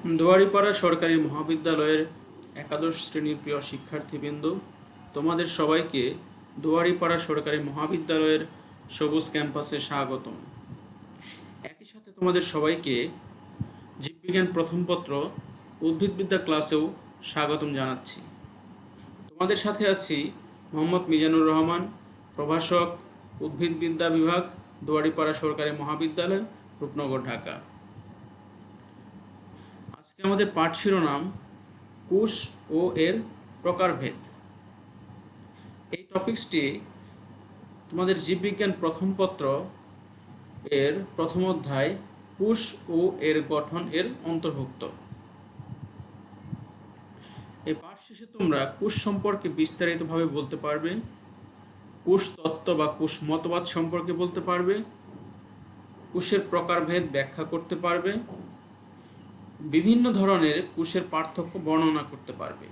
দুয়ারীপাড়া সরকারি মহাবিদ্যালয়ের একাদশ শ্রেণীর প্রিয় শিক্ষার্থীবৃন্দ, তোমাদের সবাইকে দুয়ারীপাড়া সরকারি মহাবিদ্যালয়ের সবুজ ক্যাম্পাসে স্বাগতম। একই সাথে তোমাদের সবাইকে জীববিজ্ঞান প্রথম পত্র উদ্ভিদবিদ্যা ক্লাসেও স্বাগতম জানাচ্ছি। তোমাদের সাথে আছি মোহাম্মদ মিজানুর রহমান, প্রভাষক, উদ্ভিদবিদ্যা বিভাগ, দুয়ারীপাড়া সরকারি মহাবিদ্যালয়, রূপনগর, ঢাকা। আজকে আমাদের পাঠ শিরোনাম কোষ ও এর প্রকারভেদ। এই টপিকসটি তোমাদের জীববিজ্ঞান প্রথম পত্র এর প্রথম অধ্যায় কোষ ও এর গঠন এর অন্তর্ভুক্ত। এই পাঠ শেষে তোমরা কোষ সম্পর্কে বিস্তারিতভাবে বলতে পারবে, কোষ তত্ত্ব বা কোষ মতবাদ সম্পর্কে বলতে পারবে, কোষের প্রকারভেদ ব্যাখ্যা করতে পারবে, বিভিন্ন ধরনের কোষের পার্থক্য বর্ণনা করতে পারবে।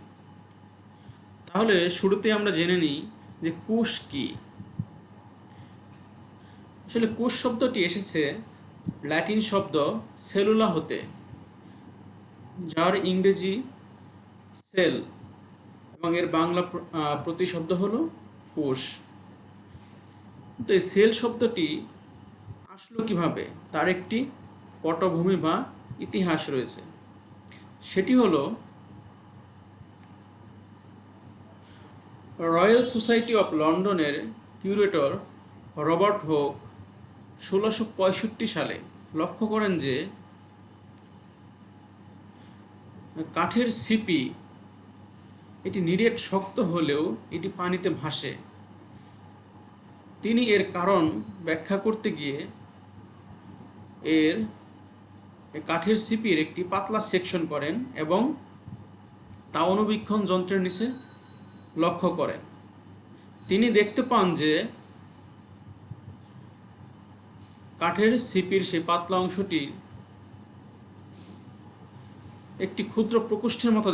তাহলে শুরুতে আমরা জেনে নিই যে কোষ কি। আসলে কোষ শব্দটি এসেছে ল্যাটিন শব্দ সেলুলা হতে, যার ইংরেজি সেল এবং এর বাংলা প্রতিশব্দ হলো কোষ। তো এই সেল শব্দটি আসলো কিভাবে তার একটি পটভূমি বা ইতিহাস রয়েছে। সেটি হলো রয়্যাল সোসাইটি অফ লন্ডনের কিউরেটর রবার্ট হুক 1665 সালে লক্ষ্য করেন যে কাঠের ছিপি এটি নিরেট শক্ত হলেও এটি পানিতে ভাসে। তিনি এর কারণ ব্যাখ্যা করতে গিয়ে কাঠের ছিপির একটি পাতলা সেকশন করেন এবং তা অণুবীক্ষণ যন্ত্রের নিচে লক্ষ্য করেন। তিনি দেখতে পান যে কাঠের ছিপির সেই পাতলা অংশটি একটি ক্ষুদ্র প্রকোষ্ঠের মতো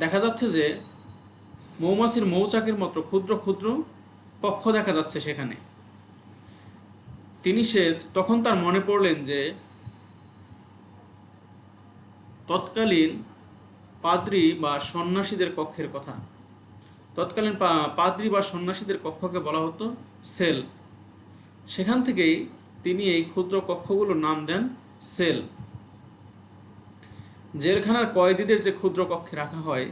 দেখা যাচ্ছে যে মৌমাছির মৌচাকের মতো ক্ষুদ্র ক্ষুদ্র কক্ষ দেখা যাচ্ছে সেখানে। তখন তার মনে পড়লেন যে তৎকালীন পাদ্রী বা সন্ন্যাসীদের কক্ষের কথা। তৎকালীন পাদ্রী বা সন্ন্যাসীদের কক্ষকে বলা হতো সেল। সেখান থেকেই তিনি এই ক্ষুদ্র কক্ষগুলোর নাম দেন সেল। জেলখানার কয়েদিদের যে ক্ষুদ্র কক্ষে রাখা হয়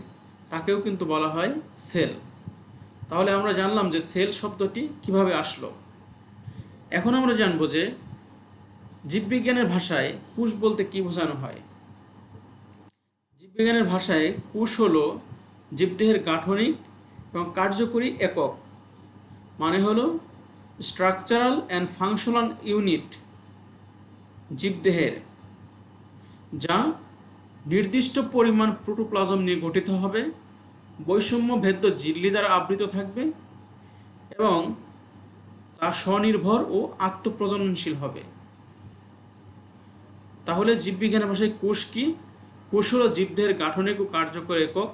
তাকেও কিন্তু বলা হয় সেল। তাহলে আমরা জানলাম যে সেল শব্দটি কিভাবে আসলো। এখন আমরা জানবো যে জীববিজ্ঞানের ভাষায় কোষ বলতে কি বোঝানো হয়। জীববিজ্ঞানের ভাষায় কোষ হলো জীবদেহের গাঠনিক এবং কার্যকরী একক, মানে হলো স্ট্রাকচারাল অ্যান্ড ফাংশনাল ইউনিট জীবদেহের, যা নির্দিষ্ট পরিমাণ প্রোটোপ্লাজম নিয়ে গঠিত হবে, বৈষম্য ভেদ্য ঝিল্লি দ্বারা আবৃত থাকবে এবং তা স্বনির্ভর ও আত্মপ্রজননশীল হবে। তাহলে জীববিজ্ঞানের ভাষায় কোষ কি? কোষ হলো জীবদেহের গাঠনিক ও কার্যকর একক,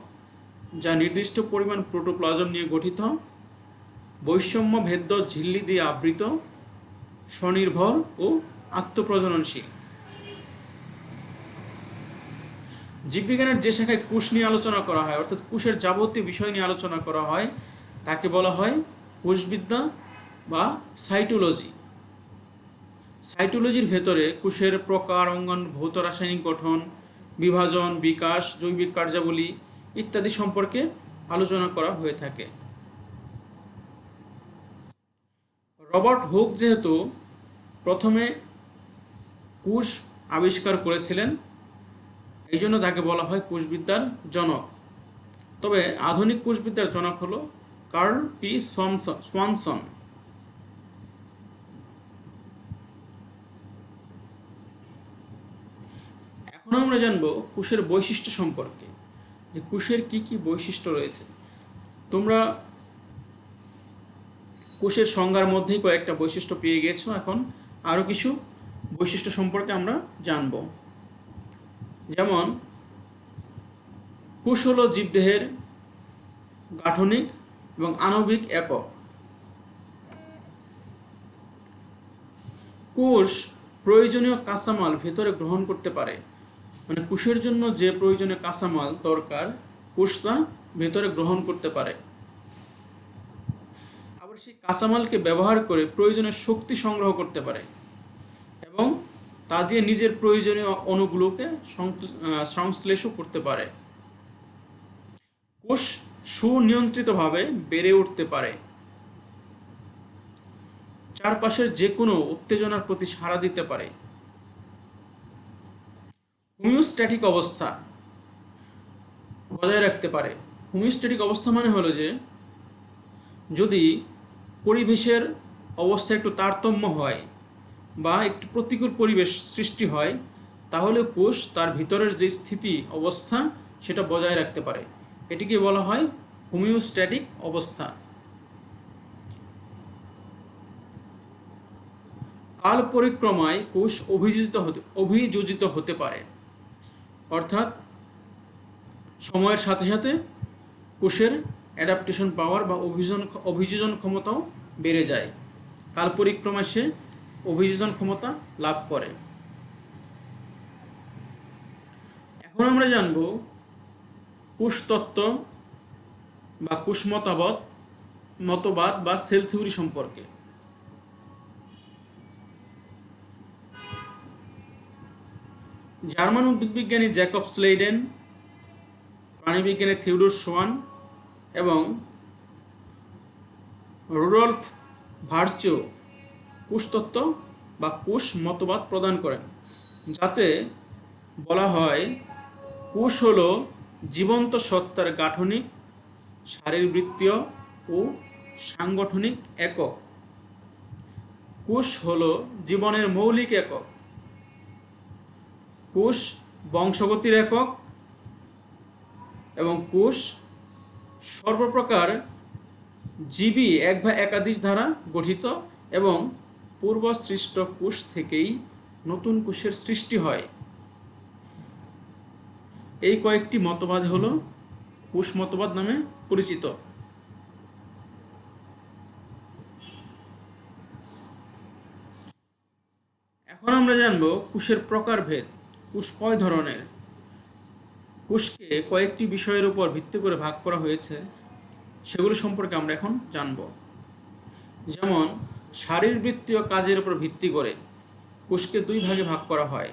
যা নির্দিষ্ট পরিমাণ প্রোটোপ্লাজম নিয়ে গঠিত, বৈষম্য ভেদ্য ঝিল্লি দিয়ে আবৃত, স্বনির্ভর ও আত্মপ্রজননশীল। জীববিজ্ঞানের যে শাখায় কোষ নিয়ে আলোচনা করা হয়, অর্থাৎ কোষের যাবতীয় বিষয় নিয়ে আলোচনা করা হয়, তাকে বলা হয় কোষবিদ্যা বা সাইটোলজি। সাইটোলজির ভেতরে কোষের প্রকার, অঙ্গন, ভৌত রাসায়নিক গঠন, বিভাজন, বিকাশ, জৈবিক কার্যাবলী ইত্যাদি সম্পর্কে আলোচনা করা হয়ে থাকে। রবার্ট হুক যেহেতু প্রথমে কোষ আবিষ্কার করেছিলেন, এই জন্য তাকে বলা হয় কোষবিদ্যার জনক। তবে আধুনিক কোষবিদ্যার জনক হলো কার্ল পি সোয়ানসন। এখন আমরা জানবো কোষের বৈশিষ্ট্য সম্পর্কে, যে কোষের কি কি বৈশিষ্ট্য রয়েছে। তোমরা কোষের সংজ্ঞার মধ্যেই কয়েকটা বৈশিষ্ট্য পেয়ে গেছো। এখন আরও কিছু বৈশিষ্ট্য সম্পর্কে আমরা জানব। যেমন কোষ হলো জীবদেহের গাঠনিক এবং আণবিক একক। কোষ প্রয়োজনীয় কাঁচামাল ভেতরে গ্রহণ করতে পারে, মানে কোষের জন্য যে প্রয়োজনীয় কাঁচামাল দরকার কোষ তা ভেতরে গ্রহণ করতে পারে। আবার সেই কাঁচামালকে ব্যবহার করে প্রয়োজনীয় শক্তি সংগ্রহ করতে পারে এবং তা দিয়ে নিজের প্রয়োজনীয় অণুগুলোকে সংশ্লেষও করতে পারে। কোষ সুনিয়ন্ত্রিতভাবে বেড়ে উঠতে পারে, চারপাশের যে কোনো উত্তেজনার প্রতি সাড়া দিতে পারে। হোমিওস্ট্যাটিক অবস্থা বজায় রাখতে পারে। হোমিওস্ট্যাটিক অবস্থা মানে হলো যে যদি পরিবেশের অবস্থা একটু তারতম্য হয় বা একটু প্রতিকূল পরিবেশ সৃষ্টি হয়, তাহলে কোষ তার ভিতরের যে স্থিতি অবস্থা সেটা বজায় রাখতে পারে। এটিকে বলা হয় হোমিওস্ট্যাটিক অবস্থা। কাল পরিক্রমায় কোষ অভিযোজিত হতে পারে, অর্থাৎ সময়ের সাথে সাথে কোষের অ্যাডাপ্টেশন পাওয়ার বা অভিযোজন ক্ষমতাও বেড়ে যায়। কাল পরিক্রমায় সে অভিযোজন ক্ষমতা লাভ করে। এখন আমরা জানব কোষতত্ত্ব বা কোষ মতবাদ বা সেল থিওরি সম্পর্কে। জার্মান উদ্ভিদবিজ্ঞানী জ্যাকব স্লেইডেন, প্রাণীবিজ্ঞানী থিওডোর শোয়ান এবং রুডল্ফ ভার্চো কোষতত্ত্ব বা কোষ মতবাদ প্রদান করেন, যাতে বলা হয় কোষ হল জীবন্ত সত্তার গাঠনিক, শারীরবৃত্তীয় ও সাংগঠনিক একক। কোষ হল জীবনের মৌলিক একক। কোষ বংশগতির একক এবং কোষ সর্বপ্রকার জীবী এক বা একাধিক দ্বারা গঠিত এবং পূর্ব সৃষ্ট কোষ থেকেই নতুন কোষের সৃষ্টি হয়। এই কয়েকটি মতবাদ হল কোষ মতবাদ নামে পরিচিত। এখন আমরা জানব কোষের প্রকারভেদ। কোষ কয় ধরনের? কোষকে কয়েকটি বিষয়ের উপর ভিত্তি করে ভাগ করা হয়েছে, সেগুলো সম্পর্কে আমরা এখন জানব। যেমন শারীরবৃত্তীয় কাজের উপর ভিত্তি করে কোষকে দুই ভাগে ভাগ করা হয়।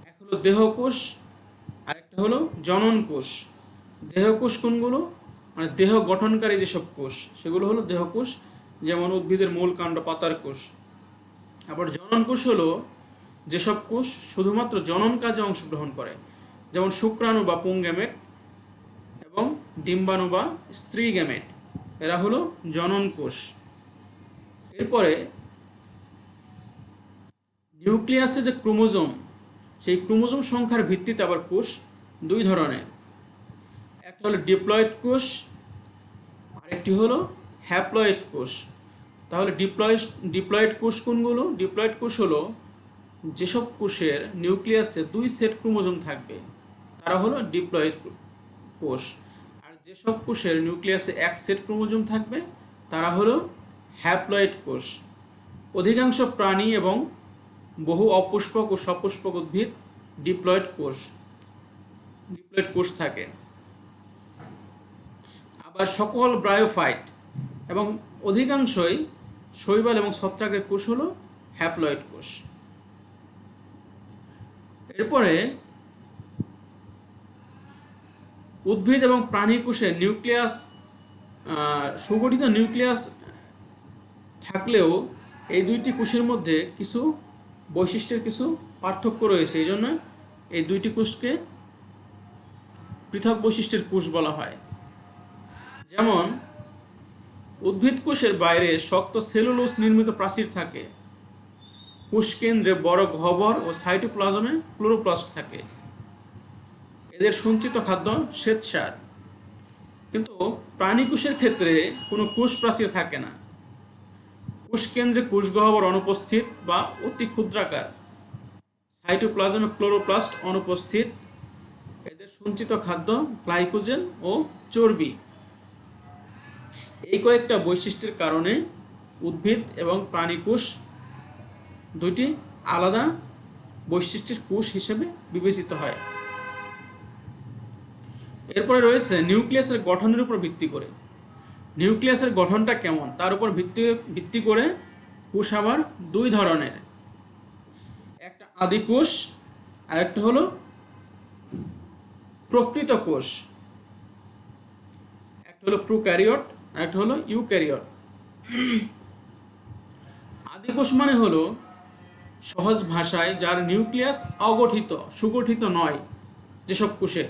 এক হলো দেহকোষ, আরেকটা হলো জনন কোষ। দেহকোষ কোনগুলো? মানে দেহ গঠনকারী যেসব কোষ সেগুলো হলো দেহকোষ, যেমন উদ্ভিদের মূল, কাণ্ড, পাতার কোষ। আবার জনন কোষ হলো যেসব কোষ শুধুমাত্র জনন কাজে অংশগ্রহণ করে, যেমন শুক্রাণু বা পুংগ্যামেট এবং ডিম্বাণু বা স্ত্রী গ্যামেট, এরা হলো জনন কোষ। এরপরে নিউক্লিয়াসে যে ক্রোমোজোম, সেই ক্রোমোজোম সংখ্যার ভিত্তিতে আবার কোষ দুই ধরনের। একটা হলো ডিপ্লয়েড কোষ, আরেকটি হলো হ্যাপ্লয়েড কোষ। তাহলে ডিপ্লয়েড কোষ কোনগুলো? ডিপ্লয়েড কোষ হলো যেসব কোষের নিউক্লিয়াসে দুই সেট ক্রোমোজোম থাকবে, তারা হলো ডিপ্লয়েড কোষ। আর যেসব কোষের নিউক্লিয়াসে এক সেট ক্রোমোজোম থাকবে, তারা হলো হ্যাপ্লয়েড কোষ। অধিকাংশ প্রাণী এবং বহু অপুষ্পক ও সপুষ্পক উদ্ভিদ ডিপ্লয়েড কোষ থাকে। আবার সকল ব্রায়োফাইট এবং অধিকাংশই শৈবাল এবং ছত্রাকের কোষ হলো হ্যাপ্লয়েড কোষ। এরপরে উদ্ভিদ এবং প্রাণী কোষের নিউক্লিয়াস, সুগঠিত নিউক্লিয়াস থাকলেও এই দুইটি কোষের মধ্যে কিছু বৈশিষ্ট্যের কিছু পার্থক্য রয়েছে। এই জন্য এই দুইটি কোষকে পৃথক বৈশিষ্ট্যের কোষ বলা হয়। যেমন উদ্ভিদ কোষের বাইরে শক্ত সেলুলোজ নির্মিত প্রাচীর থাকে, কোষ কেন্দ্রে বড় গহ্বর ও সাইটোপ্লাজমে ক্লোরোপ্লাস্ট থাকে। এদের সঞ্চিত খাদ্য শ্বেতসার। কিন্তু প্রাণী কোষের ক্ষেত্রে কোনো কোষ প্রাচীর থাকে না। কোষ কেন্দ্রে কোষ গহ্বর অনুপস্থিত বা অতি ক্ষুদ্রাকার, সাইটোপ্লাজমে ক্লোরোপ্লাস্ট অনুপস্থিত। এদের সঞ্চিত খাদ্য গ্লাইকোজেন ও চর্বি। এই কয়েকটা বৈশিষ্ট্যের কারণে উদ্ভিদ এবং প্রাণী কোষ দুইটি আলাদা বৈশিষ্ট্যের কোষ হিসেবে বিবেচিত হয়। এরপরে রয়েছে নিউক্লিয়াসের গঠনের উপর ভিত্তি করে। নিউক্লিয়াসের গঠনটা কেমন তার উপর ভিত্তি করে কোষ আবার দুই ধরনের, একটা আদি কোষ আর একটা হলো প্রকৃত কোষ। একটা হলো প্রোক্যারিওট আর একটা হলো ইউক্যারিওট। আদি কোষ মানে হলো সহজ ভাষায় যার নিউক্লিয়াস অগঠিত, সুগঠিত নয় যেসব কোষের,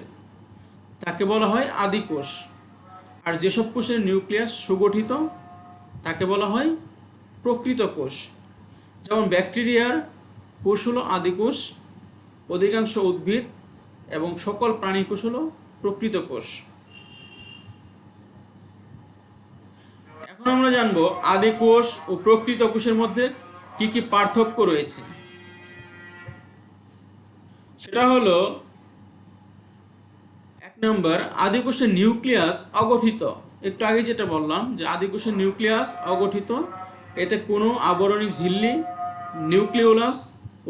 তাকে বলা হয় আদি কোষ। আর যেসব কোষের নিউক্লিয়াস সুগঠিত তাকে বলা হয় প্রকৃত কোষ। যেমন ব্যাকটেরিয়ার কোষ হলো আদি কোষ, অধিকাংশ উদ্ভিদ এবং সকল প্রাণী কোষ হলো প্রকৃত কোষ। এখন আমরা জানবো আদি কোষ ও প্রকৃত কোষের মধ্যে কি কি পার্থক্য রয়েছে। সেটা হলো, এক নম্বর, আদি কোষের নিউক্লিয়াস অগঠিত। একটু আগে যেটা বললাম যে আদি কোষের নিউক্লিয়াস অগঠিত, এতে কোনো আবরণী ঝিল্লি, নিউক্লিওলাস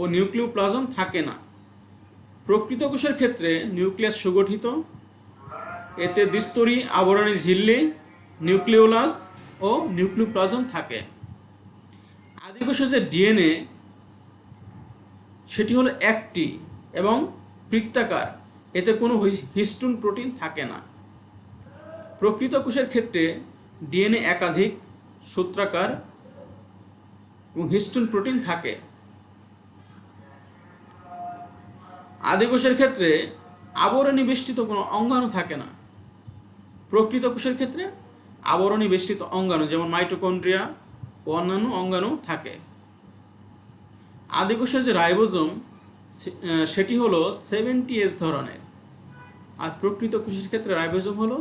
ও নিউক্লিওপ্লাজম থাকে না। প্রকৃত কোষের ক্ষেত্রে নিউক্লিয়াস সুগঠিত, এতে দ্বিস্তরী আবরণী ঝিল্লি, নিউক্লিওলাস ও নিউক্লিওপ্লাজম থাকে। আদি কোষের যে ডিএনএ সেটি হলো একটি এবং বৃত্তাকার, এতে কোনো হিস্টোন প্রোটিন থাকে না। প্রকৃত কোষের ক্ষেত্রে ডিএনএ একাধিক, সূত্রাকার এবং হিস্টোন প্রোটিন থাকে। আদি কোষের ক্ষেত্রে আবরণী বেষ্টিত কোনো অঙ্গাণু থাকে না। প্রকৃত কোষের ক্ষেত্রে আবরণী বেষ্টিত অঙ্গাণু যেমন মাইটোকন্ড্রিয়া ও অন্যান্য অঙ্গাণু থাকে। আদি কোষের যে রাইবোজোম সেটি হলো 70S ধরনের, আর প্রকৃত কোষের ক্ষেত্রে রাইবোজোম হলো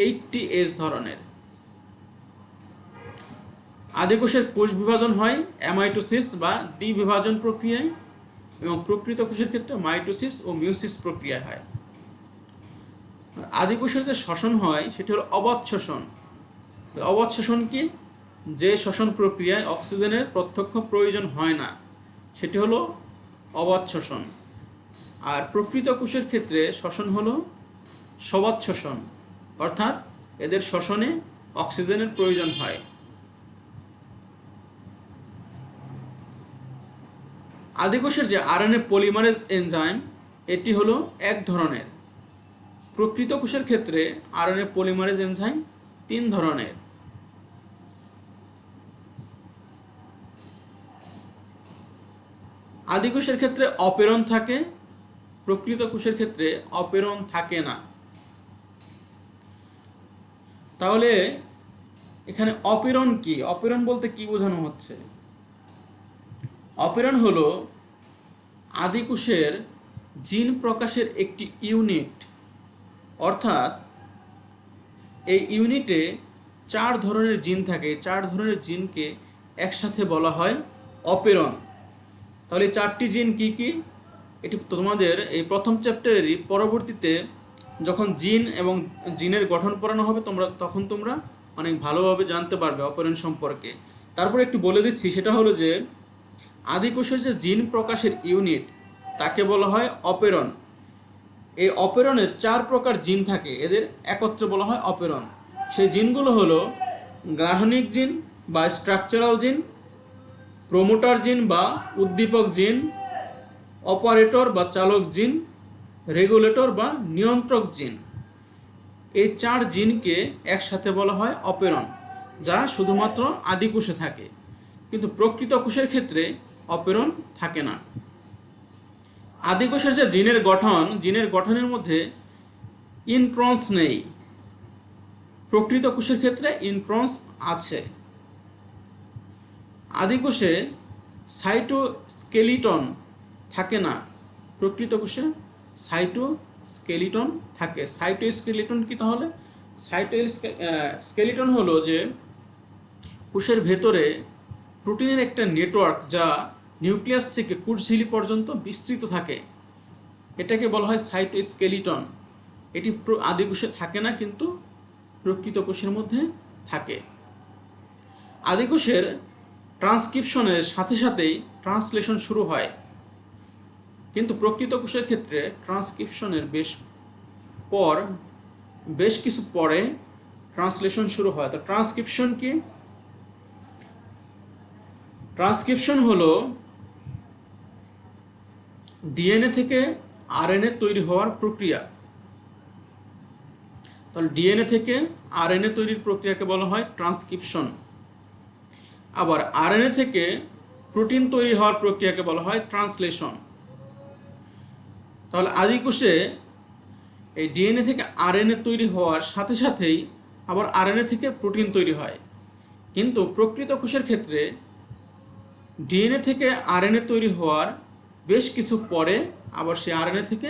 80S ধরনের। আদি কোষের কোষ বিভাজন হয় অ্যামাইটোসিস বা দ্বিবিভাজন প্রক্রিয়ায়, এবং প্রকৃত কোষের ক্ষেত্রে মাইটোসিস ও মিওসিস প্রক্রিয়ায় হয়। আদি কোষের যে শ্বসন হয় সেটি হলো অবাধ শ্বসন। অবাধ শ্বসন কি? যে শ্বসন প্রক্রিয়ায় অক্সিজেনের প্রত্যক্ষ প্রয়োজন হয় না, সেটি হলো অবাধ শ্বসন। আর প্রকৃত কোষের ক্ষেত্রে শ্বসন হলো সবাধ শ্বসন, অর্থাৎ এদের শ্বসনে অক্সিজেনের প্রয়োজন হয়। আদি কোষের যে আরএনএ পলিমারেজ এনজাইম এটি হলো এক ধরনের। প্রকৃত কোষের ক্ষেত্রে আরএনএ পলিমারেজ এনজাইম 3 ধরনের। আদি কোষের ক্ষেত্রে অপেরন থাকে, প্রকৃত কোষের ক্ষেত্রে অপেরন থাকে না। তাহলে এখানে অপেরন কি? অপেরন বলতে কি বোঝানো হচ্ছে? অপেরন হলো আদি কোষের জিন প্রকাশের একটি ইউনিট, অর্থাৎ এই ইউনিটে 4 ধরনের জিন থাকে। 4 ধরনের জিনকে একসাথে বলা হয় অপেরন। তাহলে 4টি জিন কি কি? এটি তোমাদের এই প্রথম চ্যাপ্টারেরই পরবর্তীতে যখন জিন এবং জিনের গঠন পড়ানো হবে তখন তোমরা অনেক ভালোভাবে জানতে পারবে অপেরন সম্পর্কে। তারপর একটু বলে দিচ্ছি, সেটা হলো যে আদি কোষের যে জিন প্রকাশের ইউনিট তাকে বলা হয় অপেরন। এই অপেরণে 4 প্রকার জিন থাকে, এদের একত্রে বলা হয় অপেরন। সেই জিনগুলো হলো গাঠনিক জিন বা স্ট্রাকচারাল জিন, প্রোমোটার জিন বা উদ্দীপক জিন, অপারেটর বা চালক জিন, রেগুলেটর বা নিয়ন্ত্রক জিন। এই 4 জিনকে একসাথে বলা হয় অপেরন, যা শুধুমাত্র আদি কোষে থাকে, কিন্তু প্রকৃত কোষের ক্ষেত্রে অপেরন থাকে না। আদি কোষের যে জিনের গঠনের মধ্যে ইন্ট্রন্স নেই, প্রকৃত কোষের ক্ষেত্রে ইন্ট্রন্স আছে। আদি কোষে সাইটোস্কেলিটন থাকে না, প্রকৃত কোষে সাইটোস্কেলিটন থাকে। সাইটোস্কেলিটন কি? তাহলে সাইটোস্কেলিটন হলো যে কোষের ভেতরে প্রোটিনের একটা নেটওয়ার্ক যা নিউক্লিয়াস থেকে কোষঝিল্লি পর্যন্ত বিস্তৃত থাকে, এটাকে বলা হয় সাইটোস্কেলিটন। এটি আদি কোষে থাকে না, কিন্তু প্রকৃত কোষের মধ্যে থাকে। আদি কোষের ট্রান্সক্রিপশনের সাথে সাথেই ট্রান্সলেশন শুরু হয়। কিন্তু প্রকৃত কোষের ক্ষেত্রে ট্রান্সক্রিপশনের বেশ কিছু পরে ট্রান্সলেশন শুরু হয়। তো ট্রান্সক্রিপশন কি? ট্রান্সক্রিপশন হলো ডিএনএ থেকে আরএনএ তৈরি হওয়ার প্রক্রিয়া। তাহলে ডিএনএ থেকে আরএনএ তৈরির প্রক্রিয়াকে বলা হয় ট্রান্সক্রিপশন। আবার আরএনএ থেকে প্রোটিন তৈরি হওয়ার প্রক্রিয়াকে বলা হয় ট্রান্সলেশন। তাহলে আদি কোষে এই ডিএনএ থেকে আরএনএ তৈরি হওয়ার সাথে সাথেই আবার আরএনএ থেকে প্রোটিন তৈরি হয়। কিন্তু প্রকৃত কোষের ক্ষেত্রে ডিএনএ থেকে আরএনএ তৈরি হওয়ার বেশ কিছু পরে আবার সেই আরএনএ থেকে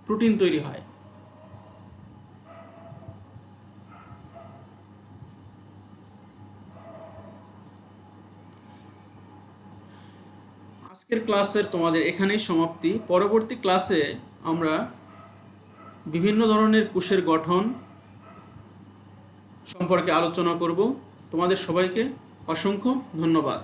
প্রোটিন তৈরি হয়। আজকের ক্লাসের তোমাদের এখানেই সমাপ্তি। পরবর্তী ক্লাসে আমরা বিভিন্ন ধরনের কোষের গঠন সম্পর্কে আলোচনা করব। তোমাদের সবাইকে অসংখ্য ধন্যবাদ।